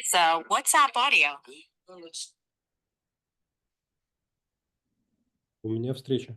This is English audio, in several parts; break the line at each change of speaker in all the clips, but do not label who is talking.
It's a WhatsApp audio.
У меня встреча.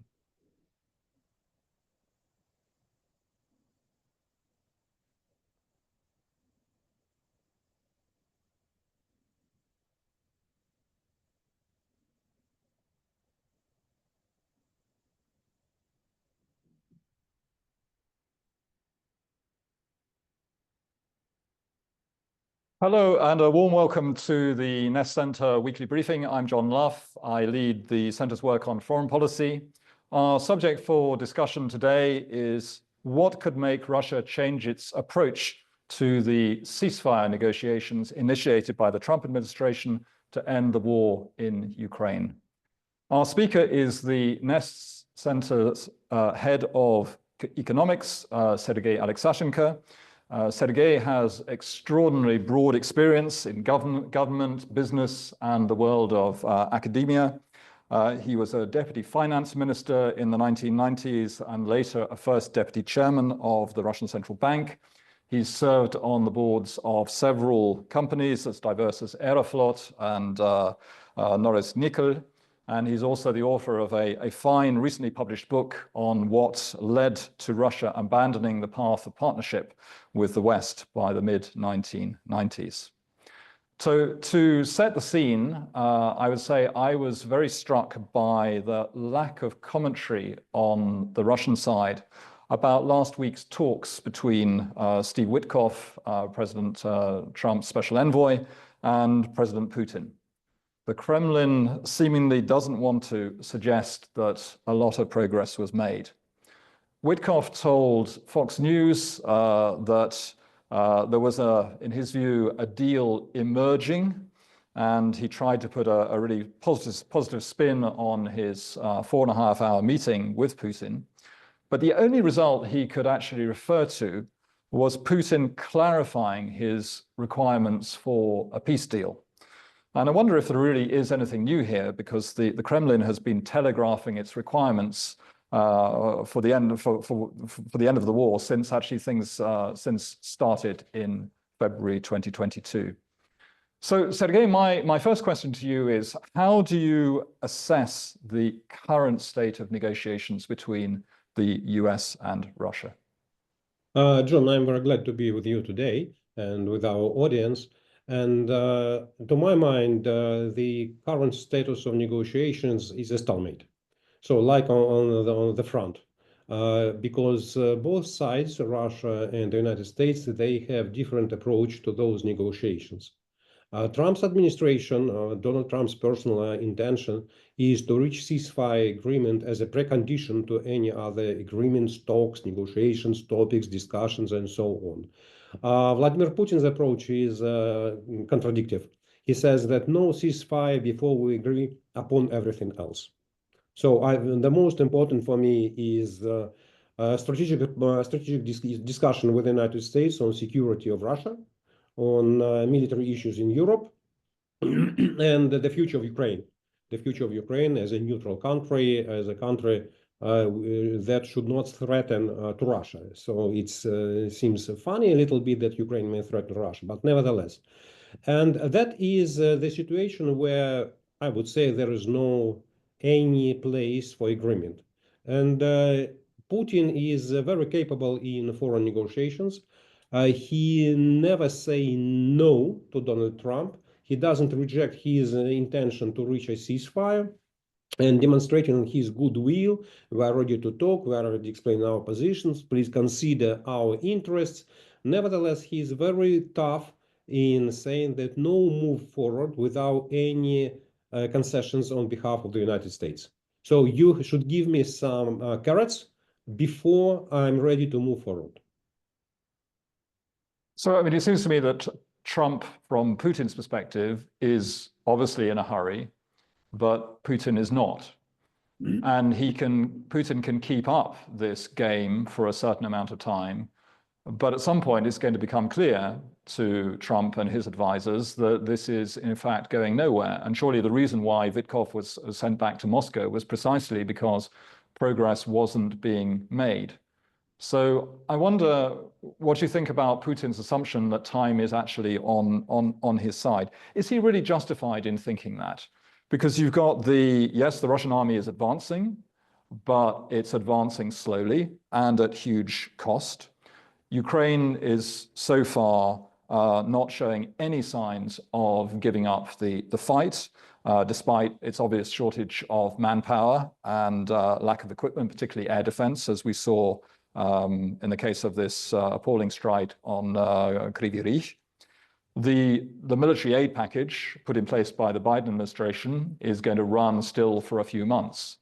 Hello and a warm welcome to the Nest Center weekly briefing. I'm John Luff. I lead the center's work on foreign policy. Our subject for discussion today is what could make Russia change its approach to the ceasefire negotiations initiated by the Trump administration to end the war in Ukraine. Our speaker is the Nest Center's head of economics, Sergei Alexashenko. Sergei has extraordinarily broad experience in government, business, and the world of academia. He was a deputy finance minister in the 1990s and later a first deputy chairman of the Russian Central Bank. He's served on the boards of several companies as diverse as Aeroflot and Norilsk Nickel. And he's also the author of a fine, recently published book on what led to Russia abandoning the path of partnership with the West by the mid-1990s. So to set the scene, I would say I was very struck by the lack of commentary on the Russian side about last week's talks between Steve Witkoff, President Trump's special envoy, and President Putin. The Kremlin seemingly doesn't want to suggest that a lot of progress was made. Witkoff told Fox News that there was, in his view, a deal emerging, and he tried to put a really positive spin on his 4.5-hour meeting with Putin. But the only result he could actually refer to was Putin clarifying his requirements for a peace deal. And I wonder if there really is anything new here, because the Kremlin has been telegraphing its requirements for the end of the war since actually things since started in February 2022. So Sergei, my first question to you is, how do you assess the current state of negotiations between the US and Russia?
John, I'm very glad to be with you today and with our audience. And to my mind, the current status of negotiations is a stalemate. So like on the front, because both sides, Russia and the United States, they have different approach to those negotiations. Trump's administration, Donald Trump's personal intention is to reach ceasefire agreement as a precondition to any other agreements, talks, negotiations, topics, discussions, and so on. Vladimir Putin's approach is contradictory. He says that no ceasefire before we agree upon everything else. So the most important for me is strategic discussion with the United States on security of Russia, on military issues in Europe, and the future of Ukraine. The future of Ukraine as a neutral country, as a country that should not threaten to Russia. So it seems funny a little bit that Ukraine may threaten Russia, but nevertheless. And that is the situation where I would say there is no any place for agreement. And Putin is very capable in foreign negotiations. He never say no to Donald Trump. He doesn't reject his intention to reach a ceasefire. And demonstrating his goodwill, we are ready to talk, we are ready to explain our positions, please consider our interests. Nevertheless, he is very tough in saying that no move forward without any concessions on behalf of the United States. So you should give me some carrots before I'm ready to move forward.
So, I mean, it seems to me that Trump, from Putin's perspective, is obviously in a hurry, but Putin is not. And Putin can keep up this game for a certain amount of time. But at some point, it's going to become clear to Trump and his advisors that this is, in fact, going nowhere. And surely the reason why Witkoff was sent back to Moscow was precisely because progress wasn't being made. So I wonder what you think about Putin's assumption that time is actually on his side. Is he really justified in thinking that? Because you've got yes, the Russian army is advancing, but it's advancing slowly and at huge cost. Ukraine is so far not showing any signs of giving up the fight, despite its obvious shortage of manpower and lack of equipment, particularly air defense, as we saw in the case of this appalling strike on Kryvyi Rih. The military aid package put in place by the Biden administration is going to run still for a few months.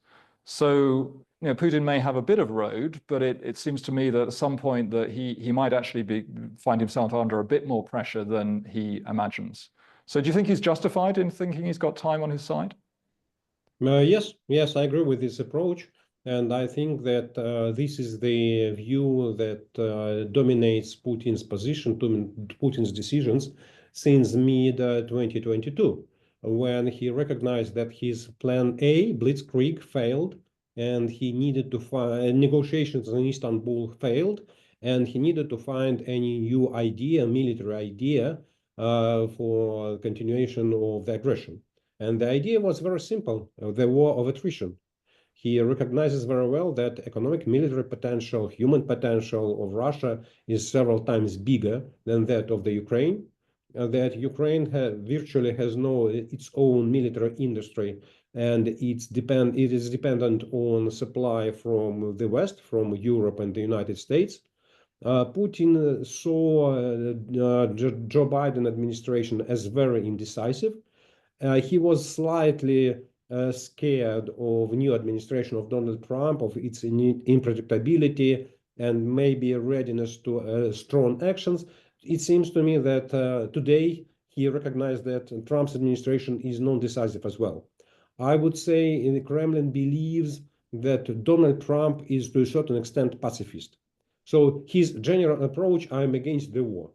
So, Putin may have a bit of road, but it seems to me that at some point that he might actually find himself under a bit more pressure than he imagines. So do you think he's justified in thinking he's got time on his side?
Yes, I agree with this approach. And I think that this is the view that dominates Putin's position, Putin's decisions since mid-2022, when he recognized that his plan A, Blitzkrieg, failed, and he needed to find negotiations in Istanbul failed, and he needed to find any new idea, military idea, for continuation of the aggression. And the idea was very simple, the war of attrition. He recognizes very well that economic military potential, human potential of Russia is several times bigger than that of the Ukraine, that Ukraine virtually has its own military industry, and it is dependent on supply from the West, from Europe and the United States. Putin saw Joe Biden administration as very indecisive. He was slightly scared of new administration of Donald Trump, of its unpredictability and maybe a readiness to strong actions. It seems to me that today he recognized that Trump's administration is non-decisive as well. I would say the Kremlin believes that Donald Trump is to a certain extent pacifist. So his general approach, I'm against the war.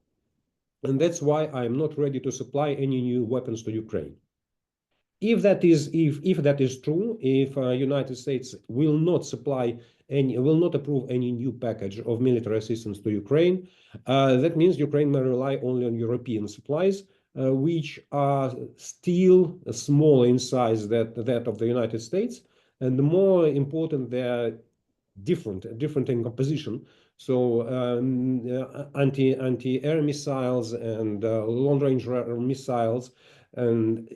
And that's why I'm not ready to supply any new weapons to Ukraine. If that is true, if United States will not approve any new package of military assistance to Ukraine, that means Ukraine may rely only on European supplies, which are still small in size that of the United States, and more important, they're different in composition. So anti-air missiles and long-range missiles and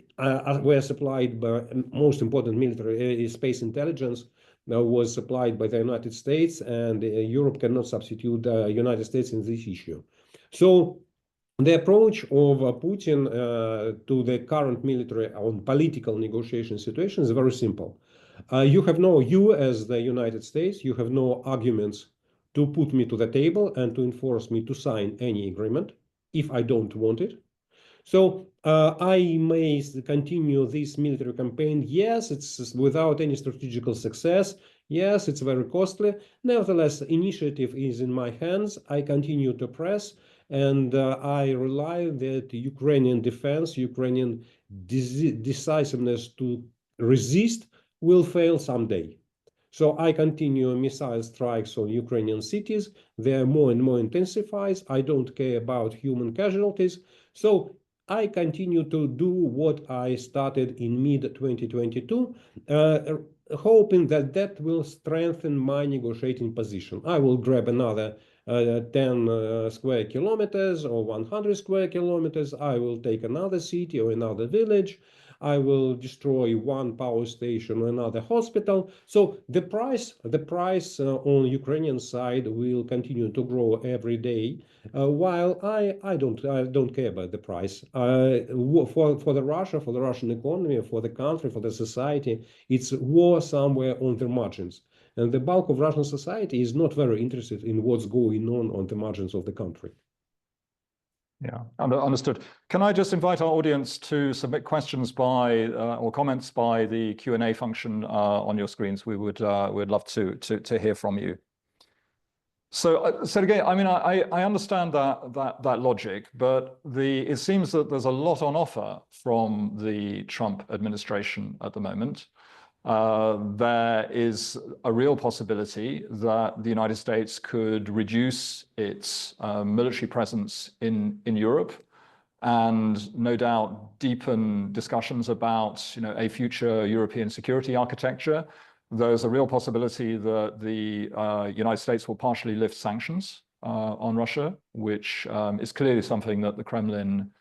were supplied by most important military space intelligence was supplied by the United States, and Europe cannot substitute the United States in this issue. So the approach of Putin to the current military and political negotiation situation is very simple. You as the United States, you have no arguments to put me to the table and to enforce me to sign any agreement if I don't want it. So I may continue this military campaign. Yes, it's without any strategical success. Yes, it's very costly. Nevertheless, initiative is in my hands. I continue to press, and I rely that Ukrainian defense, Ukrainian decisiveness to resist will fail someday. So I continue missile strikes on Ukrainian cities. They are more and more intensified. I don't care about human casualties. So I continue to do what I started in mid-2022, hoping that will strengthen my negotiating position. I will grab another 10 square kilometers or 100 square kilometers. I will take another city or another village. I will destroy one power station or another hospital. So the price on Ukrainian side will continue to grow every day, while I don't care about the price. For the Russian economy, for the country, for the society, it's war somewhere on the margins. And the bulk of Russian society is not very interested in what's going on the margins of the country.
Yeah, understood. Can I just invite our audience to submit questions by or comments by the Q&A function on your screens? We'd love to hear from you. So again, I mean, I understand that logic, but it seems that there's a lot on offer from the Trump administration at the moment. there is a real possibility that the United States could reduce its military presence in Europe, and no doubt deepen discussions about, a future European security architecture. There's a real possibility that the United States will partially lift sanctions on Russia, which is clearly something that the Kremlin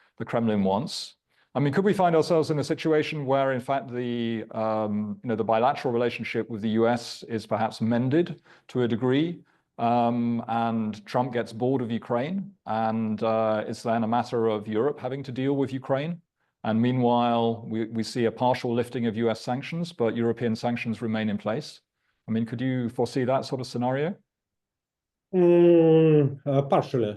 wants. I mean, could we find ourselves in a situation where, in fact, the bilateral relationship with the US is perhaps mended to a degree, and Trump gets bored of Ukraine, and it's then a matter of Europe having to deal with Ukraine? And meanwhile, we see a partial lifting of US sanctions, but European sanctions remain in place. I mean, could you foresee that sort of scenario?
Partially.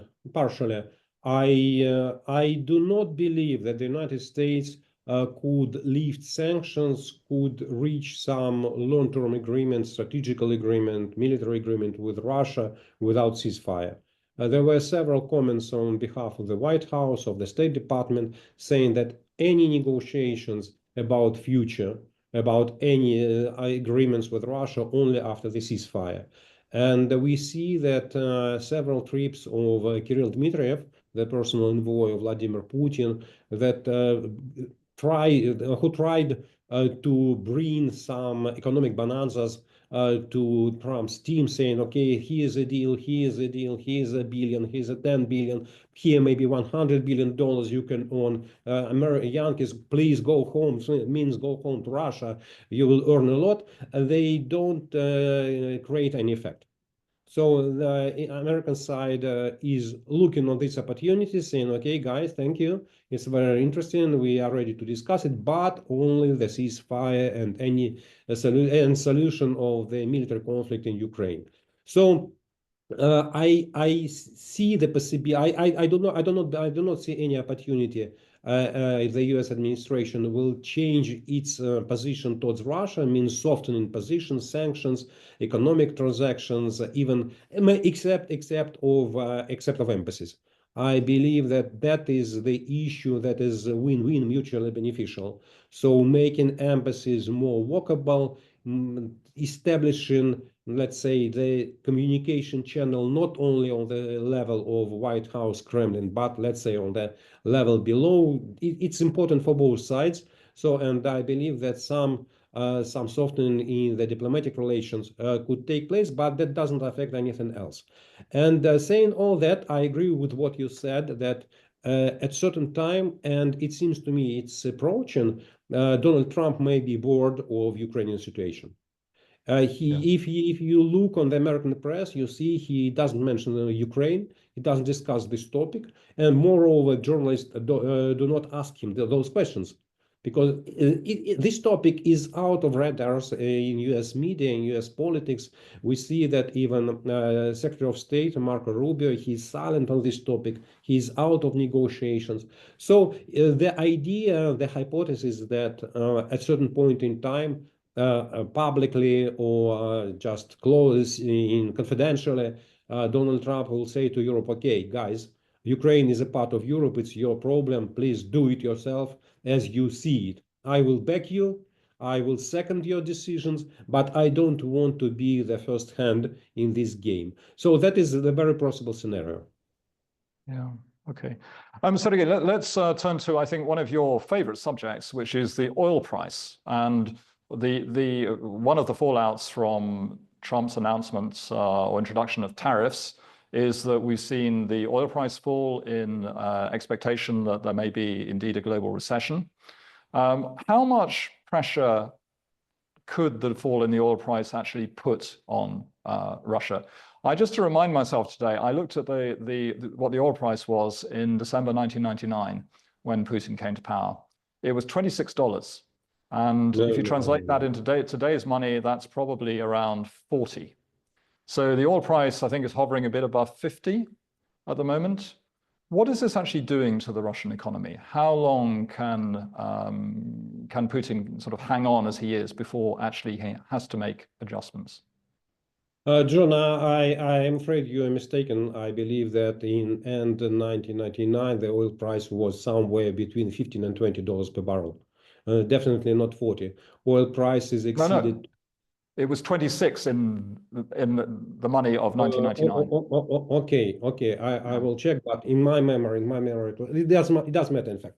I do not believe that the United States could lift sanctions, could reach some long-term agreement, strategical agreement, military agreement with Russia without ceasefire. There were several comments on behalf of the White House, of the State Department, saying that any negotiations about future, about any agreements with Russia only after the ceasefire. And we see that several trips of Kirill Dmitriev, the personal envoy of Vladimir Putin, that who tried to bring some economic bonanzas to Trump's team, saying, okay, here's a deal, here's a deal, here's $1 billion, here's a 10 billion, here maybe $100 billion you can own. Yankees, please go home. So it means go home to Russia. You will earn a lot. They don't create any effect. So the American side is looking on this opportunity, saying, okay, guys, thank you. It's very interesting. We are ready to discuss it, but only the ceasefire and any solution of the military conflict in Ukraine. So I see the possibility. I do not see any opportunity if the U.S. administration will change its position towards Russia, means softening position, sanctions, economic transactions, even except of embassies. I believe that is the issue that is win-win, mutually beneficial. So making embassies more workable, establishing, let's say, the communication channel not only on the level of White House, Kremlin, but let's say on the level below. It's important for both sides. So, and I believe that some softening in the diplomatic relations could take place, but that doesn't affect anything else. And saying all that, I agree with what you said, that at certain time, and it seems to me it's approaching, Donald Trump may be bored of Ukrainian situation. If you look on the American press, you see he doesn't mention Ukraine. He doesn't discuss this topic, and moreover, journalists do not ask him those questions, because this topic is out of radars in U.S. media, in U.S. politics. We see that even Secretary of State Marco Rubio, he's silent on this topic. He's out of negotiations. So the idea, the hypothesis that at certain point in time, publicly or just close in confidentially, Donald Trump will say to Europe, okay, guys, Ukraine is a part of Europe. It's your problem. Please do it yourself as you see it. I will back you. I will second your decisions, but I don't want to be the first hand in this game. So that is the very possible scenario.
Yeah. Okay. So again, let's turn to, I think, one of your favorite subjects, which is the oil price. And the one of the fallouts from Trump's announcements or introduction of tariffs is that we've seen the oil price fall in expectation that there may be indeed a global recession. How much pressure could the fall in the oil price actually put on Russia? Just to remind myself today, I looked at what the oil price was in December 1999 when Putin came to power. It was $26. And if you translate that into today's money, that's probably around 40. So the oil price, I think, is hovering a bit above 50 at the moment. What is this actually doing to the Russian economy? How long can Putin sort of hang on as he is before actually he has to make adjustments?
John, I am afraid you are mistaken. I believe that in end 1999, the oil price was somewhere between $15 and $20 per barrel. definitely not 40. Oil prices exceeded.
No. It was 26 in the money of 1999.
Okay. I will check, but in my memory, it does matter, in fact.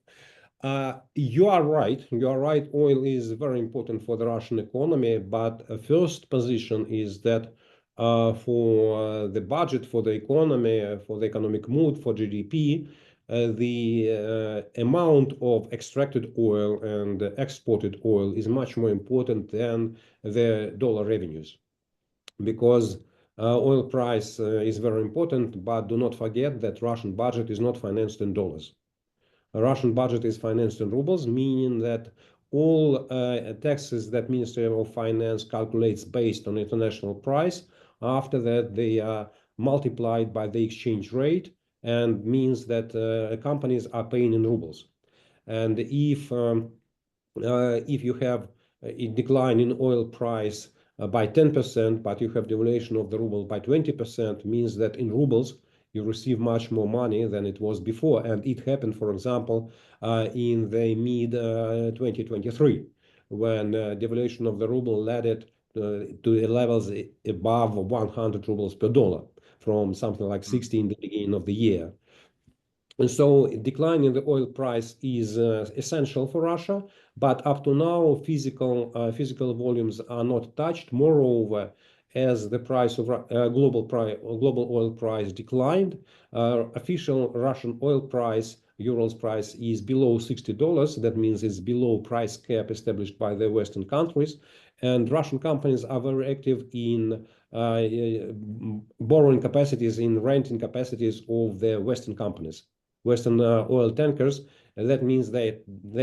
You are right. You are right. Oil is very important for the Russian economy, but first position is that for the budget, for the economy, for the economic mood, for GDP, the amount of extracted oil and exported oil is much more important than the dollar revenues, because oil price is very important, but do not forget that Russian budget is not financed in dollars. A Russian budget is financed in rubles, meaning that all taxes that Ministry of Finance calculates based on international price, after that they are multiplied by the exchange rate, and means that companies are paying in rubles. And if you have a decline in oil price by 10%, but you have devaluation of the ruble by 20%, means that in rubles you receive much more money than it was before. And it happened, for example, in the mid 2023, when devaluation of the ruble led it to levels above 100 rubles per dollar, from something like 60 in the beginning of the year. And so decline in the oil price is essential for Russia, but up to now, physical volumes are not touched. Moreover, as the price of global oil price declined, official Russian oil price, Urals price, is below $60. That means it's below price cap established by the Western countries. And Russian companies are very active in borrowing capacities, in renting capacities of the Western companies, Western oil tankers. That means they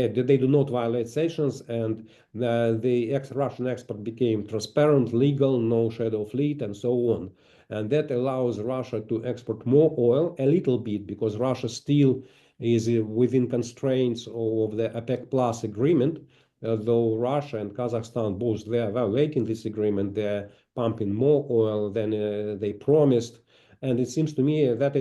do not violate sanctions, and the Russian export became transparent, legal, no shadow fleet, and so on. And that allows Russia to export more oil, a little bit, because Russia still is within constraints of the OPEC Plus agreement. Though Russia and Kazakhstan both, they are violating this agreement, they're pumping more oil than they promised. And it seems to me that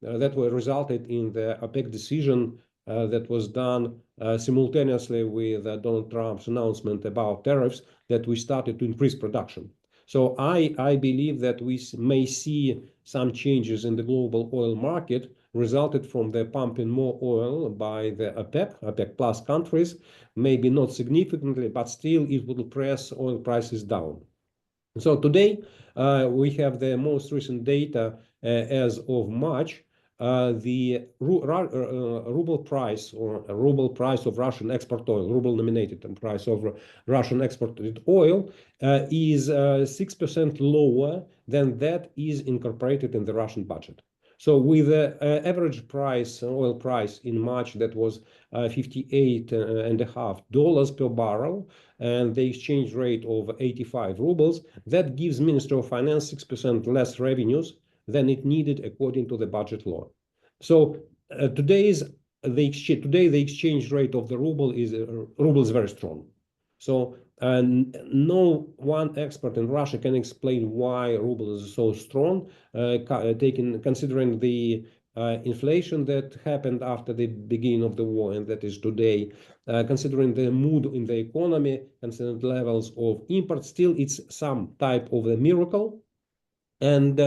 resulted in the OPEC decision that was done simultaneously with Donald Trump's announcement about tariffs, that we started to increase production. So I believe that we may see some changes in the global oil market resulted from the pumping more oil by the OPEC Plus countries, maybe not significantly, but still it will press oil prices down. So today we have the most recent data as of March. The ruble price, or ruble price of Russian export oil, ruble nominated price of Russian exported oil, is 6% lower than that is incorporated in the Russian budget. So with the average price, oil price in March, that was $58.50 per barrel, and the exchange rate of 85 rubles, that gives Ministry of Finance 6% less revenues than it needed according to the budget law. So today the exchange rate of the ruble is very strong. So no one expert in Russia can explain why ruble is so strong, considering the inflation that happened after the beginning of the war, and that is today, considering the mood in the economy, considering the levels of import. Still, it's some type of a miracle. And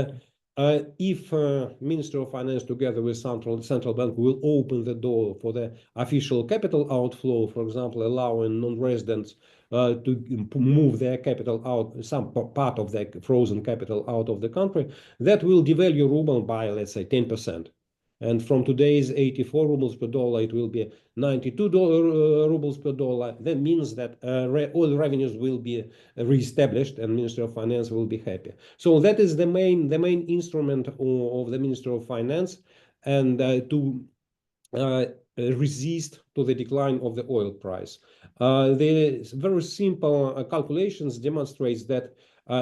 if Ministry of Finance together with central bank will open the door for the official capital outflow, for example, allowing non-residents to move their capital out, some part of their frozen capital out of the country, that will devalue ruble by, let's say, 10%. And from today's 84 rubles per dollar, it will be 92 rubles per dollar. That means that oil revenues will be reestablished, and Ministry of Finance will be happy. So that is the main instrument of the Ministry of Finance, and to resist to the decline of the oil price. The very simple calculations demonstrates that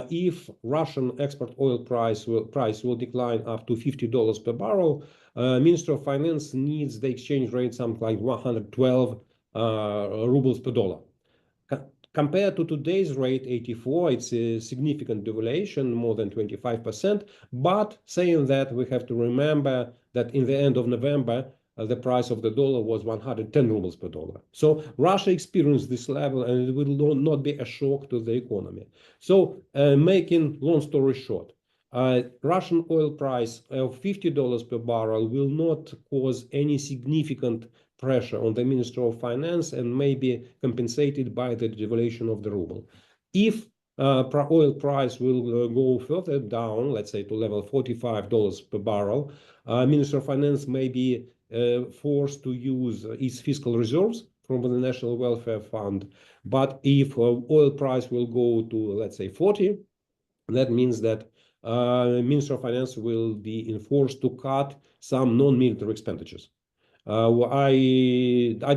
if Russian export oil price will decline up to $50 per barrel, Ministry of Finance needs the exchange rate something like 112 rubles per dollar. Compared to today's rate, 84, it's a significant devaluation, more than 25%. But saying that, we have to remember that in the end of November, the price of the dollar was 110 rubles per dollar. So Russia experienced this level, and it will not be a shock to the economy. So making long story short, Russian oil price of $50 per barrel will not cause any significant pressure on the Minister of Finance and may be compensated by the devaluation of the ruble. If oil price will go further down, let's say to level $45 per barrel, Minister of Finance may be forced to use its fiscal reserves from the National Welfare Fund. But if oil price will go to, let's say, 40, that means that Minister of Finance will be enforced to cut some non-military expenditures. I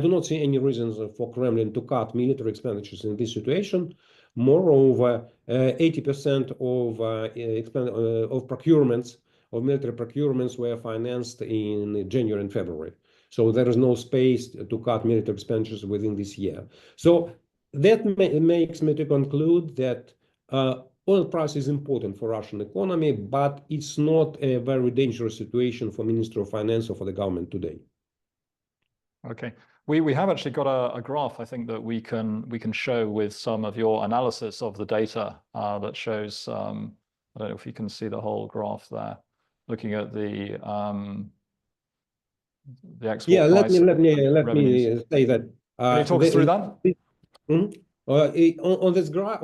do not see any reasons for Kremlin to cut military expenditures in this situation. Moreover, 80% of procurements, of military procurements, were financed in January and February. So there is no space to cut military expenditures within this year. So that makes me to conclude that oil price is important for Russian economy, but it's not a very dangerous situation for Minister of Finance or for the government today.
Okay, we have actually got a graph, I think, that we can show with some of your analysis of the data that shows. I don't know if you can see the whole graph there, looking at the export price.
Let me say that.
Can you talk us through that?
On this graph,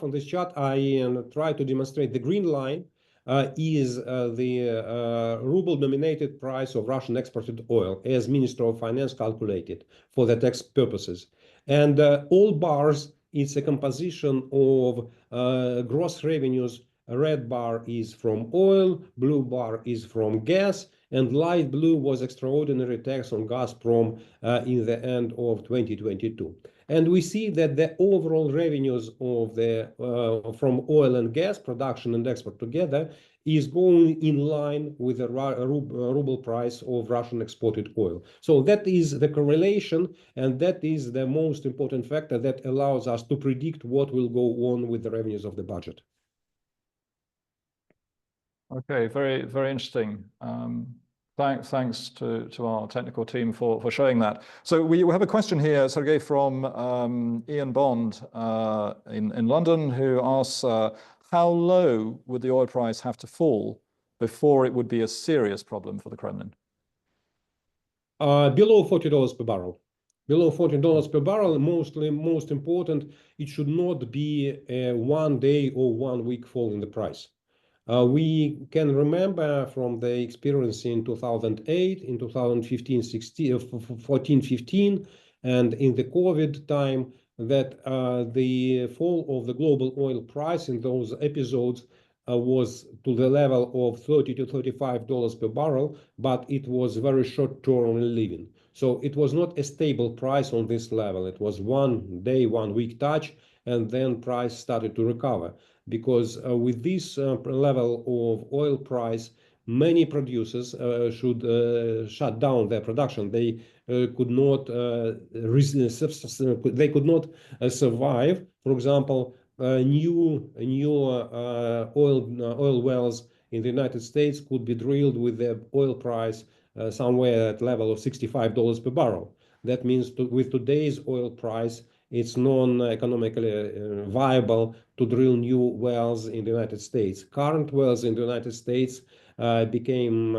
on this chart, I try to demonstrate the green line is the ruble-denominated price of Russian exported oil, as Minister of Finance calculated for the tax purposes. And all bars, it's a composition of gross revenues. A red bar is from oil, blue bar is from gas, and light blue was extraordinary tax on Gazprom in the end of 2022. And we see that the overall revenues of the from oil and gas production and export together is going in line with the ruble price of Russian exported oil. So that is the correlation, and that is the most important factor that allows us to predict what will go on with the revenues of the budget.
Okay, very, very interesting. Thanks to our technical team for showing that. So we have a question here, Sergey, from Ian Bond in London, who asks, how low would the oil price have to fall before it would be a serious problem for the Kremlin?
Below $40 per barrel. Below $40 per barrel, most important, it should not be a 1 day or 1 week fall in the price. We can remember from the experience in 2008, in 2015, 14, 15, and in the COVID time, that the fall of the global oil price in those episodes was to the level of $30 to $35 per barrel, but it was very short-term living. So it was not a stable price on this level. It was 1 day, 1 week touch, and then price started to recover. Because with this level of oil price, many producers should shut down their production. They could not survive. For example, new oil wells in the United States could be drilled with the oil price somewhere at level of $65 per barrel. That means with today's oil price, it's non-economically viable to drill new wells in the United States. Current wells in the United States become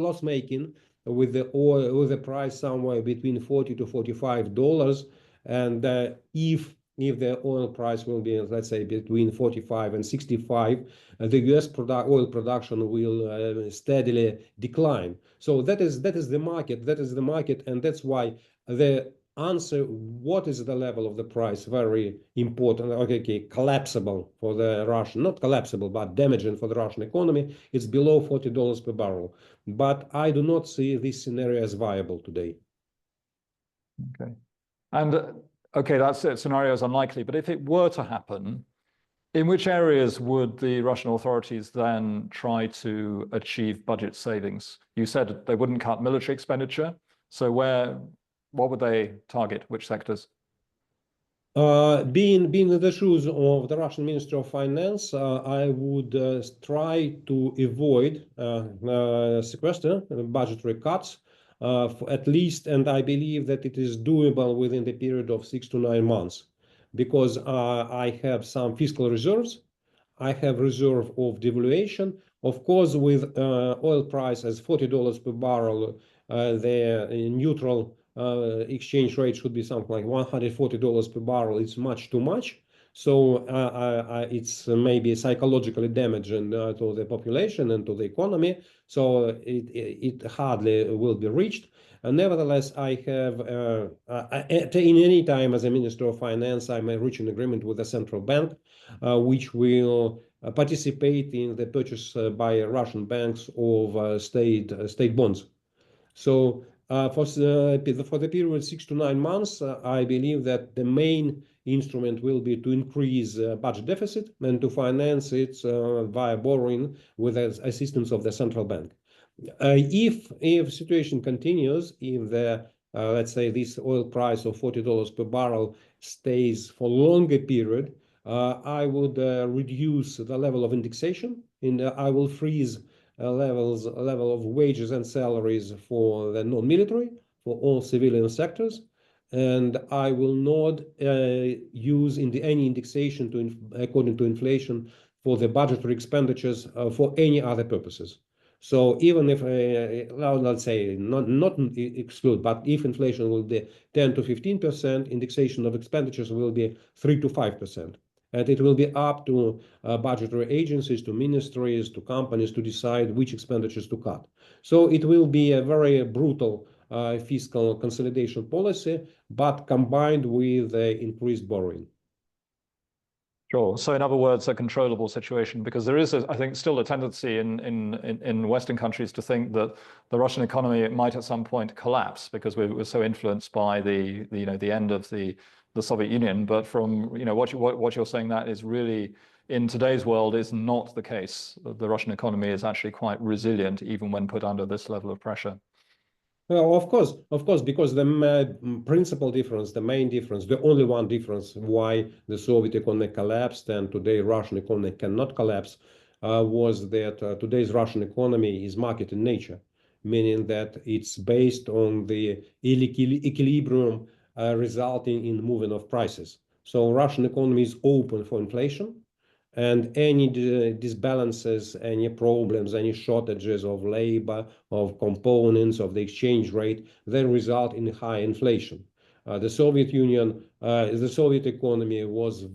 loss-making with the price somewhere between $40 to $45. And if the oil price will be, let's say, between 45 and 65, the U.S. oil production will steadily decline. So that is the market. That is the market, and that's why the answer, what is the level of the price, very important. Okay, collapsible for the Russian, not collapsible, but damaging for the Russian economy. It's below $40 per barrel. But I do not see this scenario as viable today.
Okay. And okay, that scenario is unlikely, but if it were to happen, in which areas would the Russian authorities then try to achieve budget savings? You said they wouldn't cut military expenditure. So what would they target? Which sectors?
Being in the shoes of the Russian Minister of Finance, I would try to avoid sequester budgetary cuts for at least, and I believe that it is doable within the period of 6 to 9 months, because I have some fiscal reserves. I have reserve of devaluation. Of course, with oil price as $40 per barrel, the neutral exchange rate should be something like $140 per barrel. It's much too much. So it's maybe psychologically damaging to the population and to the economy. So it hardly will be reached. Nevertheless, I have, in any time as a Minister of Finance, I may reach an agreement with the central bank, which will participate in the purchase by Russian banks of state bonds. So for the period 6 to 9 months, I believe that the main instrument will be to increase budget deficit and to finance it via borrowing with the assistance of the central bank. If situation continues, if the let's say this oil price of $40 per barrel stays for longer period, I would reduce the level of indexation. I will freeze level of wages and salaries for the non-military, for all civilian sectors, and I will not use any indexation according to inflation for the budgetary expenditures for any other purposes. So even if, let's say, not exclude, but if inflation will be 10 to 15%, indexation of expenditures will be 3 to 5%. And it will be up to budgetary agencies, to ministries, to companies to decide which expenditures to cut. So it will be a very brutal fiscal consolidation policy, but combined with increased borrowing.
Sure. So in other words, a controllable situation, because there is, I think, still a tendency in Western countries to think that the Russian economy might at some point collapse because we're so influenced by the end of the Soviet Union. But from what you're saying, that is really in today's world is not the case. The Russian economy is actually quite resilient even when put under this level of pressure.
Well, of course, because the principal difference, the main difference, the only one difference why the Soviet economy collapsed and today Russian economy cannot collapse was that today's Russian economy is market in nature, meaning that it's based on the equilibrium resulting in moving of prices. So Russian economy is open for inflation, and any disbalances, any problems, any shortages of labor, of components, of the exchange rate, they result in high inflation. The Soviet Union, the Soviet economy was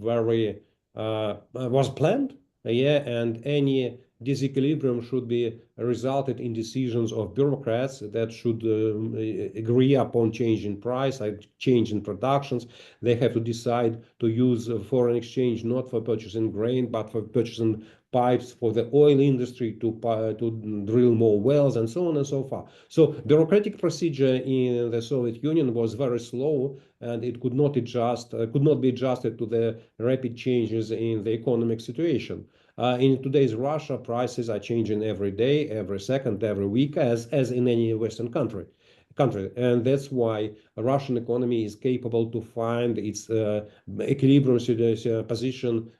was planned, yeah, and any disequilibrium should be resulted in decisions of bureaucrats that should agree upon change in price, change in productions. They have to decide to use foreign exchange not for purchasing grain, but for purchasing pipes for the oil industry to drill more wells and so on and so forth. So bureaucratic procedure in the Soviet Union was very slow, and it could not be adjusted to the rapid changes in the economic situation. In today's Russia, prices are changing every day, every second, every week, as in any Western country. And that's why the Russian economy is capable to find its equilibrium position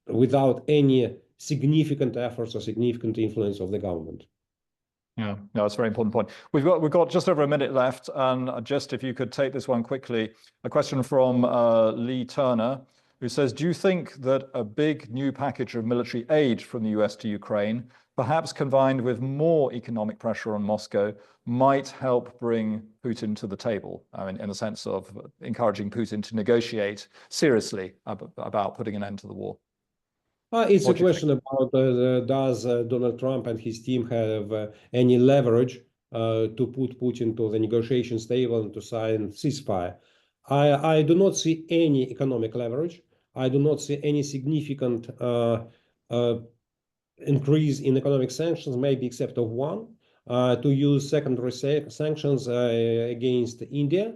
without any significant efforts or significant influence of the government.
Yeah, no, it's a very important point. We've got just over a minute left, and just if you could take this one quickly, a question from Lee Turner, who says, do you think that a big new package of military aid from the US to Ukraine, perhaps combined with more economic pressure on Moscow, might help bring Putin to the table? I mean, in the sense of encouraging Putin to negotiate seriously about putting an end to the war.
It's a question about does Donald Trump and his team have any leverage to put Putin to the negotiations table and to sign ceasefire. I do not see any economic leverage. I do not see any significant increase in economic sanctions, maybe except of one, to use secondary sanctions against India,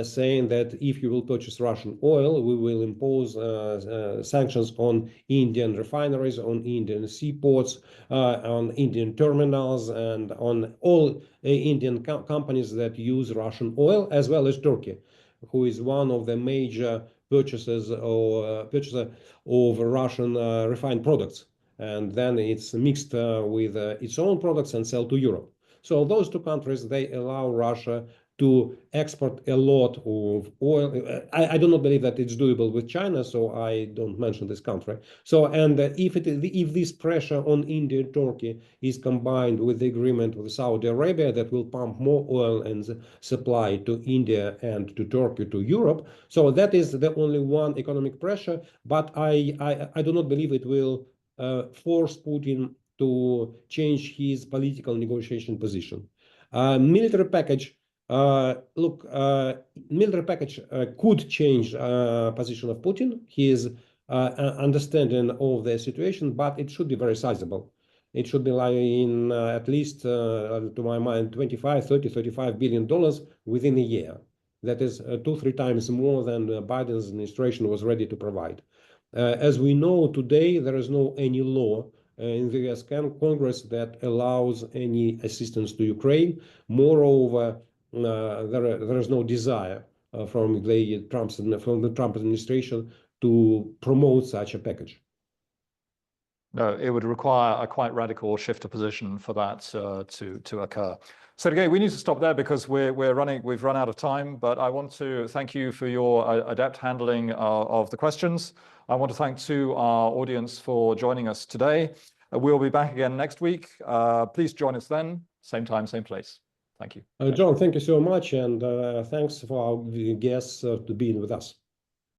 saying that if you will purchase Russian oil, we will impose sanctions on Indian refineries, on Indian seaports, on Indian terminals, and on all Indian companies that use Russian oil, as well as Turkey, who is one of the major purchaser of Russian refined products, and then it's mixed with its own products and sell to Europe. So those two countries, they allow Russia to export a lot of oil. I do not believe that it's doable with China, so I don't mention this country. So, and if this pressure on India and Turkey is combined with the agreement with Saudi Arabia that will pump more oil and supply to India and to Turkey, to Europe, so that is the only one economic pressure. But I do not believe it will force Putin to change his political negotiation position. Military package. Look, military package could change position of Putin, his understanding of the situation, but it should be very sizable. It should be like in at least, to my mind, 25, 30, $35 billion within a year. That is 2-3 times more than Biden's administration was ready to provide. As we know today, there is no any law in the US Congress that allows any assistance to Ukraine. Moreover, there is no desire from the Trump administration to promote such a package.
No, it would require a quite radical shift of position for that to occur. So again, we need to stop there because we've run out of time, but I want to thank you for your adept handling of the questions. I want to thank to our audience for joining us today. We'll be back again next week. Please join us then, same time, same place. Thank you.
John, thank you so much, and thanks for our guests to being with us.